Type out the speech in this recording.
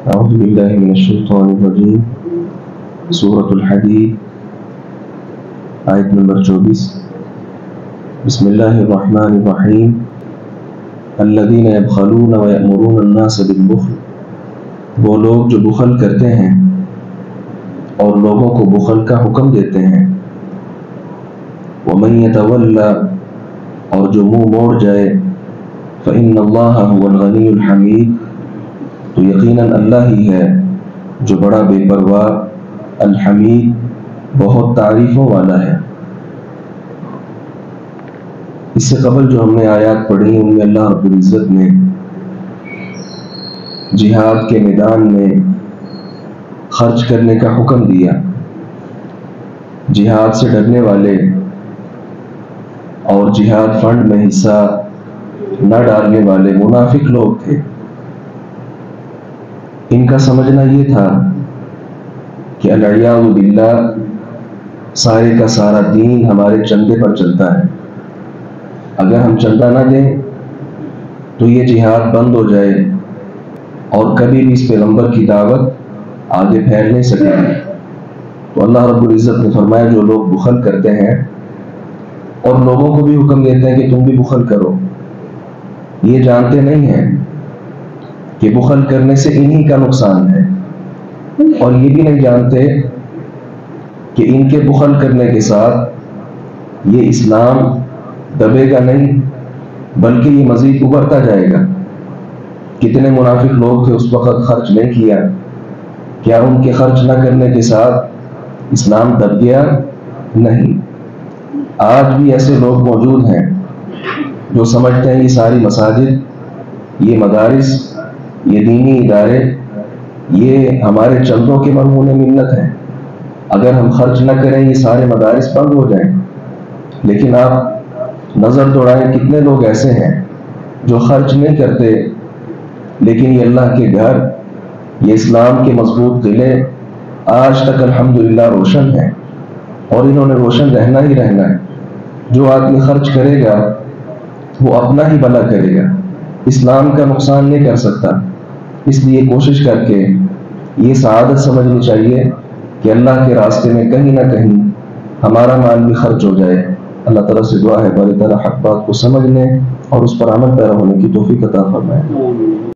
اعوذ باللہ من الشیطان الرجیم۔ سورۃ الحدید آیت نمبر 24۔ بسم اللہ الرحمن الرحیم۔ الذین یبخلون ویأمرون الناس بالبخل، وہ لوگ جو بخل کرتے ہیں اور لوگوں کو بخل کا حکم دیتے ہیں۔ ومن یتولی، اور جو منہ موڑ جائے، فإن اللہ هو الغنی الحمید، تو یقیناً اللہ ہی ہے جو بڑا بے پرواہ، الحمید بہت تعریفوں والا ہے۔ اس سے قبل جو ہم نے آیات پڑھی ان میں اللہ رب العزت نے جہاد کے میدان میں خرچ کرنے کا حکم دیا۔ جہاد سے ڈرنے والے اور جہاد فنڈ میں حصہ نہ ڈالنے والے منافق لوگ تھے۔ ان کا سمجھنا یہ تھا کہ العیاذ باللہ سارے کا سارا دین ہمارے چندے پر چلتا ہے، اگر ہم چندہ نہ دیں تو یہ جہاد بند ہو جائے اور کبھی بھی اس پیغمبر کی دعوت آگے پھیل نہیں سکے گی۔ تو اللہ رب العزت نے فرمایا جو لوگ بخل کرتے ہیں اور لوگوں کو بھی حکم دیتے ہیں کہ تم بھی بخل کرو، یہ جانتے نہیں ہیں کہ بخل کرنے سے انہی کا نقصان ہے، اور یہ بھی نہیں جانتے کہ ان کے بخل کرنے کے ساتھ یہ اسلام دبے گا نہیں بلکہ یہ مزید ابھرتا جائے گا۔ کتنے منافق لوگ تھے اس وقت خرچ نہیں کیا، کیا ان کے خرچ نہ کرنے کے ساتھ اسلام دب گیا؟ نہیں۔ آج بھی ایسے لوگ موجود ہیں جو سمجھتے ہیں یہ ساری مساجد، یہ مدارس، یہ دینی ادارے یہ ہمارے چندوں کے مرہون منت ہیں، اگر ہم خرچ نہ کریں یہ سارے مدارس بند ہو جائیں۔ لیکن آپ نظر دوڑائیں کتنے لوگ ایسے ہیں جو خرچ نہیں کرتے، لیکن یہ اللہ کے گھر، یہ اسلام کے مضبوط قلعے آج تک الحمدللہ روشن ہیں، اور انہوں نے روشن رہنا ہی رہنا ہے۔ جو آدمی خرچ کرے گا وہ اپنا ہی بھلا کرے گا، اسلام کا نقصان نہیں کر سکتا۔ اس لیے کوشش کر کے یہ سعادت سمجھنی چاہیے کہ اللہ کے راستے میں کہیں نہ کہیں ہمارا مال بھی خرچ ہو جائے۔ اللہ تعالیٰ سے دعا ہے باری تعالیٰ حق بات کو سمجھنے اور اس پر عمل پیرا ہونے کی توفیق عطا فرمائے۔